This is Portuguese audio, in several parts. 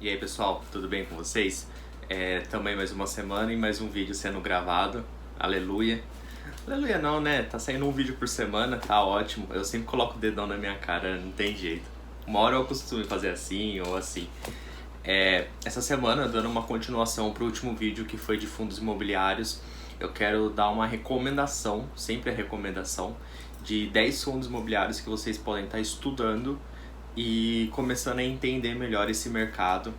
E aí pessoal, tudo bem com vocês? Também mais uma semana e mais um vídeo sendo gravado. Aleluia. Aleluia não, né? Tá saindo um vídeo por semana, tá ótimo. Eu sempre coloco o dedão na minha cara, não tem jeito. Uma hora eu costumo fazer assim ou assim. Essa semana, dando uma continuação pro último vídeo que foi de fundos imobiliários, eu quero dar uma recomendação, sempre a recomendação, de 10 fundos imobiliários que vocês podem estar estudando e começando a entender melhor esse mercado.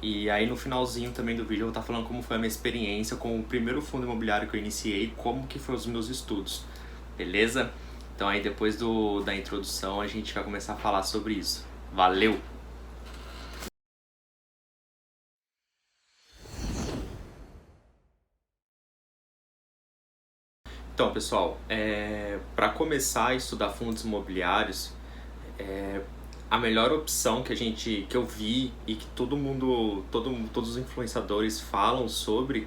E aí no finalzinho também do vídeo eu vou estar falando como foi a minha experiência com o primeiro fundo imobiliário que eu iniciei, como que foram os meus estudos, beleza? Então aí depois da introdução a gente vai começar a falar sobre isso. Valeu! Então pessoal, para começar a estudar fundos imobiliários, a melhor opção que eu vi e que todos os influenciadores falam sobre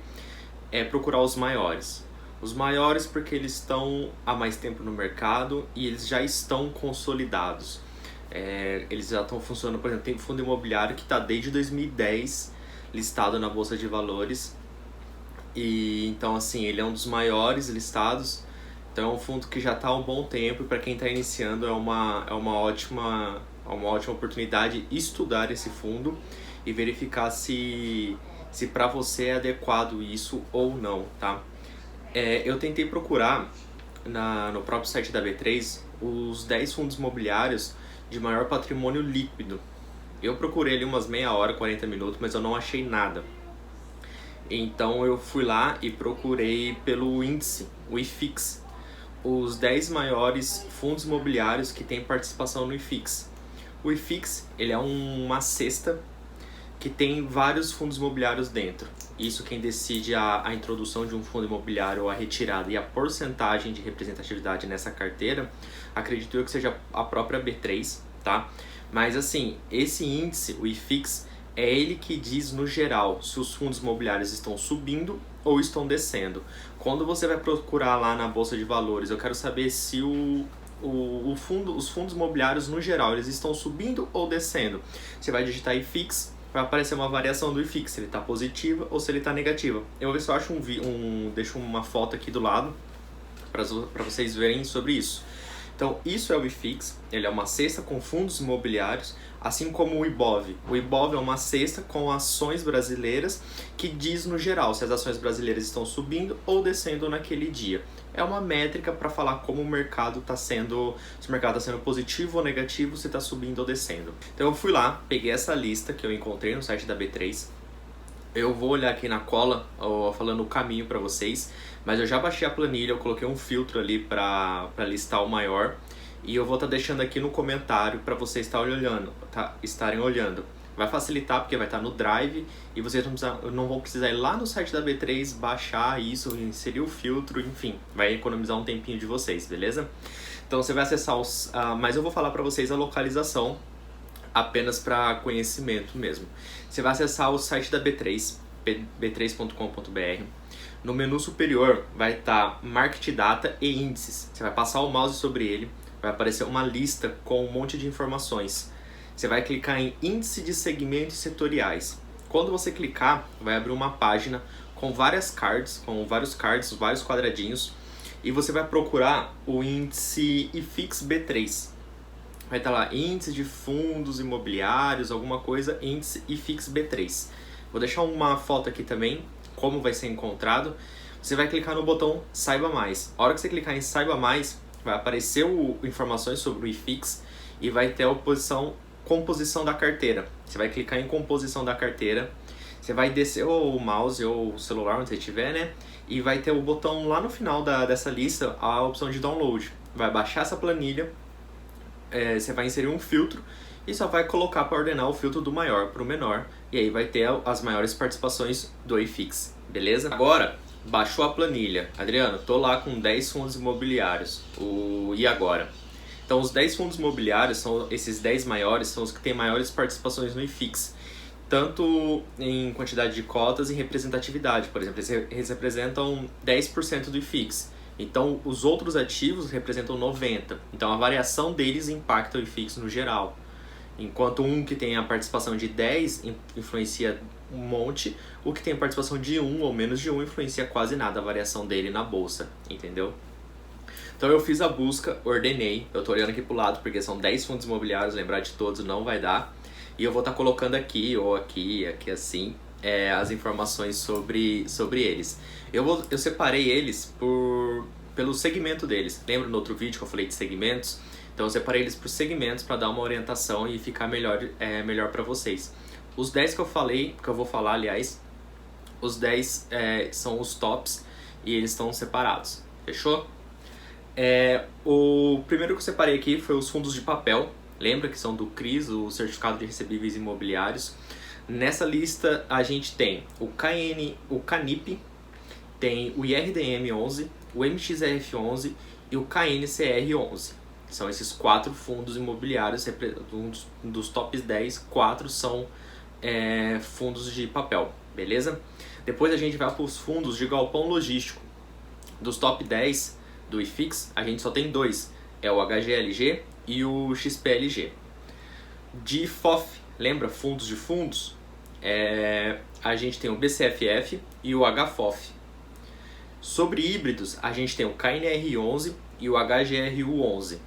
é procurar os maiores. Os maiores porque eles estão há mais tempo no mercado e eles já estão consolidados. Eles já estão funcionando, por exemplo, tem fundo imobiliário que está desde 2010 listado na Bolsa de Valores. E então assim, ele é um dos maiores listados. Então é um fundo que já está há um bom tempo e para quem está iniciando é uma ótima oportunidade estudar esse fundo e verificar se para você é adequado isso ou não, tá? Eu tentei procurar no próprio site da B3 os 10 fundos imobiliários de maior patrimônio líquido. Eu procurei ali umas meia hora, 40 minutos, mas eu não achei nada. Então eu fui lá e procurei pelo índice, o IFIX, os 10 maiores fundos imobiliários que têm participação no IFIX. O IFIX, ele é uma cesta que tem vários fundos imobiliários dentro. Isso quem decide a introdução de um fundo imobiliário ou a retirada e a porcentagem de representatividade nessa carteira, acredito eu que seja a própria B3, tá? Mas assim, esse índice, o IFIX, é ele que diz no geral se os fundos imobiliários estão subindo ou estão descendo. Quando você vai procurar lá na Bolsa de Valores, eu quero saber se os fundos imobiliários no geral, eles estão subindo ou descendo. Você vai digitar IFIX, vai aparecer uma variação do IFIX, se ele está positiva ou se ele está negativa. Eu vou ver se eu acho deixo uma foto aqui do lado para vocês verem sobre isso. Então, isso é o IFIX, ele é uma cesta com fundos imobiliários, assim como o IBOV. O IBOV é uma cesta com ações brasileiras que diz no geral se as ações brasileiras estão subindo ou descendo naquele dia. É uma métrica para falar como o mercado está sendo, se o mercado está sendo positivo ou negativo, se está subindo ou descendo. Então eu fui lá, peguei essa lista que eu encontrei no site da B3. Eu vou olhar aqui na cola, falando o caminho para vocês, mas eu já baixei a planilha, eu coloquei um filtro ali para listar o maior e eu vou estar deixando aqui no comentário para vocês estarem olhando. Vai facilitar porque vai estar no Drive e vocês não vão precisar ir lá no site da B3, baixar isso, inserir o filtro, enfim, vai economizar um tempinho de vocês, beleza? Então você vai acessar mas eu vou falar para vocês a localização apenas para conhecimento mesmo. Você vai acessar o site da B3, b3.com.br. No menu superior vai estar Market Data e Índices. Você vai passar o mouse sobre ele, vai aparecer uma lista com um monte de informações. Você vai clicar em Índice de Segmentos Setoriais. Quando você clicar, vai abrir uma página com vários cards, vários quadradinhos, e você vai procurar o índice IFIX B3. Vai estar lá, índice de fundos imobiliários, alguma coisa, índice IFIX B3. Vou deixar uma foto aqui também, como vai ser encontrado. Você vai clicar no botão Saiba Mais. A hora que você clicar em Saiba Mais, vai aparecer informações sobre o IFIX e vai ter a composição da carteira. Você vai clicar em composição da carteira, você vai descer o mouse ou o celular, onde você estiver, né? E vai ter o botão lá no final dessa lista, a opção de download. Vai baixar essa planilha. Você vai inserir um filtro e só vai colocar para ordenar o filtro do maior para o menor. E aí vai ter as maiores participações do IFIX, beleza? Agora, baixou a planilha. Adriano, tô lá com 10 fundos imobiliários. E agora? Então os 10 fundos imobiliários, esses 10 maiores, são os que têm maiores participações no IFIX. Tanto em quantidade de cotas e representatividade. Por exemplo, eles representam 10% do IFIX. Então, os outros ativos representam 90%. Então, a variação deles impacta o IFIX no geral. Enquanto um que tem a participação de 10 influencia um monte, o que tem a participação de 1 ou menos de 1 influencia quase nada a variação dele na bolsa, entendeu? Então eu fiz a busca, ordenei, eu tô olhando aqui pro lado porque são 10 fundos imobiliários, lembrar de todos não vai dar. E eu vou estar colocando aqui, ou aqui assim, as informações sobre eles. Eu separei eles pelo segmento deles. Lembra no outro vídeo que eu falei de segmentos? Então eu separei eles por segmentos para dar uma orientação e ficar melhor para vocês. Os 10 que eu falei, que eu vou falar aliás, os 10 são os tops e eles estão separados. Fechou? O primeiro que eu separei aqui foi os fundos de papel. Lembra que são do CRIs, o Certificado de Recebíveis Imobiliários. Nessa lista a gente tem o CANIP, tem o IRDM11, o MXRF11 e o KNCR11. São esses 4 fundos imobiliários, dos top 10, 4 são fundos de papel, beleza? Depois a gente vai para os fundos de galpão logístico. Dos top 10 do IFIX, a gente só tem 2, é o HGLG e o XPLG. De FOF, lembra? Fundos de fundos? A gente tem o BCFF e o HFOF. Sobre híbridos, a gente tem o KNR11 e o HGRU11.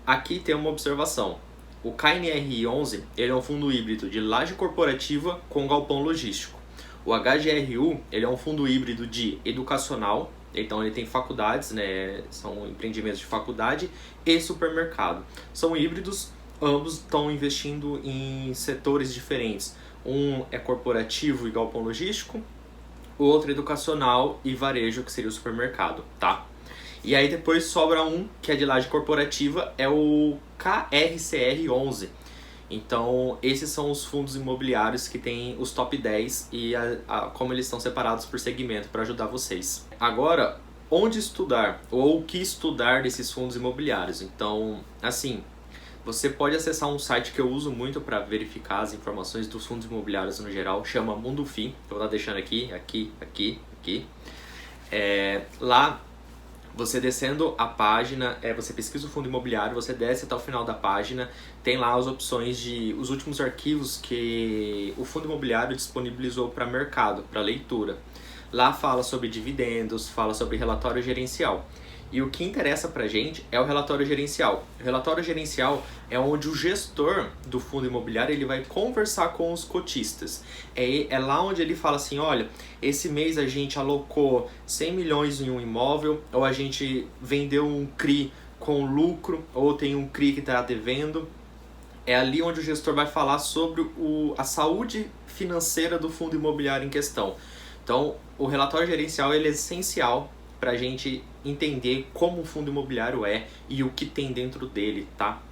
Aqui tem uma observação. O KNR11 ele é um fundo híbrido de laje corporativa com galpão logístico. O HGRU ele é um fundo híbrido de educacional, então ele tem faculdades, né? São empreendimentos de faculdade e supermercado. São híbridos, ambos estão investindo em setores diferentes. Um é corporativo e galpão logístico, o outro é educacional e varejo, que seria o supermercado, tá? E aí depois sobra um que é de laje corporativa, é o KRCR11. Então esses são os fundos imobiliários que tem os top 10 e como eles estão separados por segmento para ajudar vocês. Agora, onde estudar ou o que estudar desses fundos imobiliários? Então, assim, você pode acessar um site que eu uso muito para verificar as informações dos fundos imobiliários no geral, chama MundoFi. Eu vou estar deixando aqui. Lá, você descendo a página, você pesquisa o fundo imobiliário, você desce até o final da página, tem lá as opções de os últimos arquivos que o fundo imobiliário disponibilizou para mercado, para leitura. Lá fala sobre dividendos, fala sobre relatório gerencial. E o que interessa pra gente é o relatório gerencial. O relatório gerencial é onde o gestor do fundo imobiliário ele vai conversar com os cotistas. É lá onde ele fala assim, olha, esse mês a gente alocou 100 milhões em um imóvel, ou a gente vendeu um CRI com lucro, ou tem um CRI que está devendo. É ali onde o gestor vai falar sobre a saúde financeira do fundo imobiliário em questão. Então, o relatório gerencial ele é essencial para a gente entender como o fundo imobiliário é e o que tem dentro dele, tá?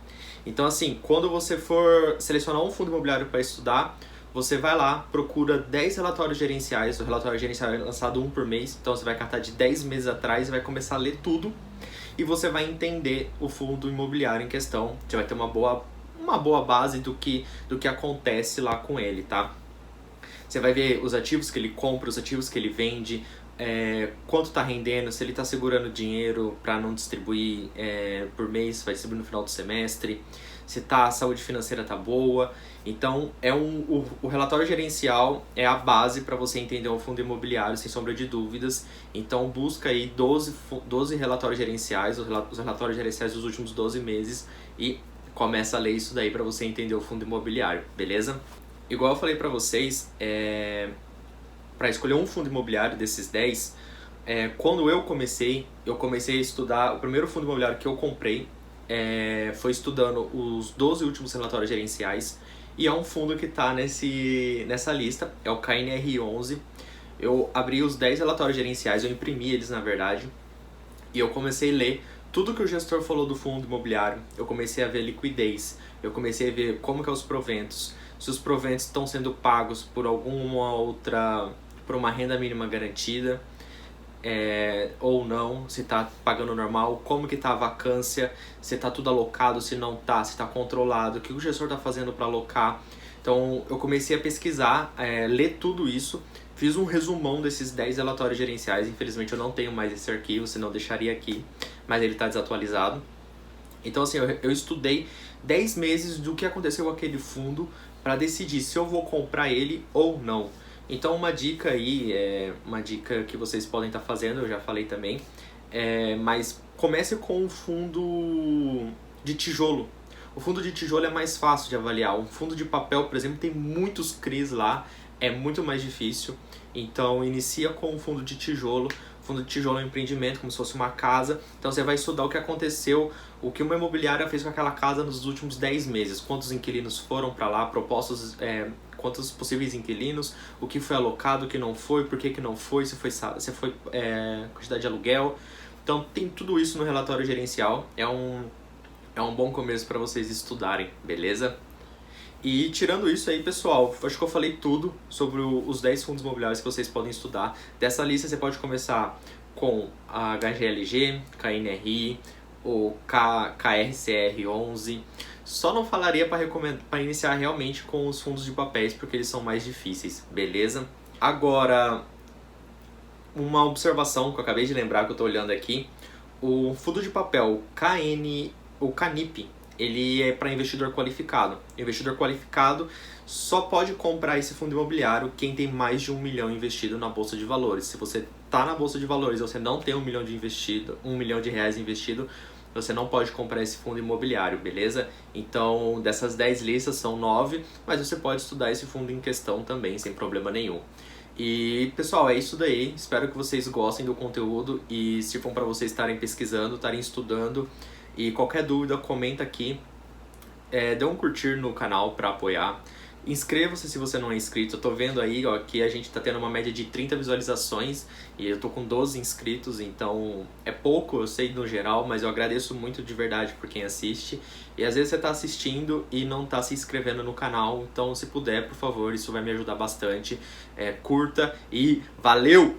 Então, assim, quando você for selecionar um fundo imobiliário para estudar, você vai lá, procura 10 relatórios gerenciais. O relatório gerencial é lançado um por mês, então você vai catar de 10 meses atrás e vai começar a ler tudo e você vai entender o fundo imobiliário em questão. Você vai ter uma boa base do que acontece lá com ele, tá? Você vai ver os ativos que ele compra, os ativos que ele vende, quanto está rendendo, se ele está segurando dinheiro para não distribuir por mês, vai distribuir no final do semestre, se a saúde financeira está boa. Então, o relatório gerencial é a base para você entender o fundo imobiliário, sem sombra de dúvidas. Então, busca aí 12 relatórios gerenciais, os relatórios gerenciais dos últimos 12 meses e começa a ler isso daí para você entender o fundo imobiliário, beleza? Igual eu falei para vocês, para escolher um fundo imobiliário desses 10, quando eu comecei a estudar, o primeiro fundo imobiliário que eu comprei foi estudando os 12 últimos relatórios gerenciais, e é um fundo que está nessa lista, é o KNR11. Eu abri os 10 relatórios gerenciais, eu imprimi eles na verdade, e eu comecei a ler tudo que o gestor falou do fundo imobiliário. Eu comecei a ver liquidez, eu comecei a ver como que é os proventos, se os proventos estão sendo pagos por por uma renda mínima garantida, ou não, se está pagando normal, como que está a vacância, se está tudo alocado, se não está, se está controlado, o que o gestor está fazendo para alocar. Então eu comecei a pesquisar, ler tudo isso, fiz um resumão desses 10 relatórios gerenciais. Infelizmente eu não tenho mais esse arquivo, senão eu deixaria aqui, mas ele está desatualizado. Então assim, eu estudei 10 meses do que aconteceu com aquele fundo para decidir se eu vou comprar ele ou não. Então uma dica aí, uma dica que vocês podem estar fazendo, eu já falei também, mas comece com um fundo de tijolo. O fundo de tijolo é mais fácil de avaliar. Um fundo de papel, por exemplo, tem muitos CRIs lá, é muito mais difícil. Então inicia com um fundo de tijolo. Fundo de tijolo é um empreendimento, como se fosse uma casa. Então você vai estudar o que aconteceu, o que uma imobiliária fez com aquela casa nos últimos 10 meses. Quantos inquilinos foram para lá, propostos, quantos possíveis inquilinos, o que foi alocado, o que não foi, por que não foi, se foi quantidade de aluguel. Então tem tudo isso no relatório gerencial. É um bom começo para vocês estudarem, beleza? E tirando isso aí, pessoal, acho que eu falei tudo sobre os 10 fundos imobiliários que vocês podem estudar. Dessa lista você pode começar com a HGLG, KNRI, o KRCR11. Só não falaria para iniciar realmente com os fundos de papéis, porque eles são mais difíceis, beleza? Agora, uma observação que eu acabei de lembrar, que eu estou olhando aqui. O fundo de papel o CANIP, ele é para investidor qualificado. Investidor qualificado só pode comprar esse fundo imobiliário quem tem mais de 1 milhão investido na Bolsa de Valores. Se você está na Bolsa de Valores e você não tem 1 milhão de reais investido, você não pode comprar esse fundo imobiliário, beleza? Então, dessas 10 listas são 9, mas você pode estudar esse fundo em questão também, sem problema nenhum. E, pessoal, é isso daí. Espero que vocês gostem do conteúdo e sirvam para vocês estarem pesquisando, estarem estudando. E qualquer dúvida, comenta aqui. Dê um curtir no canal para apoiar. Inscreva-se se você não é inscrito. Eu tô vendo aí, ó, que a gente tá tendo uma média de 30 visualizações e eu tô com 12 inscritos, então é pouco, eu sei no geral, mas eu agradeço muito de verdade por quem assiste. E às vezes você tá assistindo e não tá se inscrevendo no canal, então se puder, por favor, isso vai me ajudar bastante. Curta e valeu!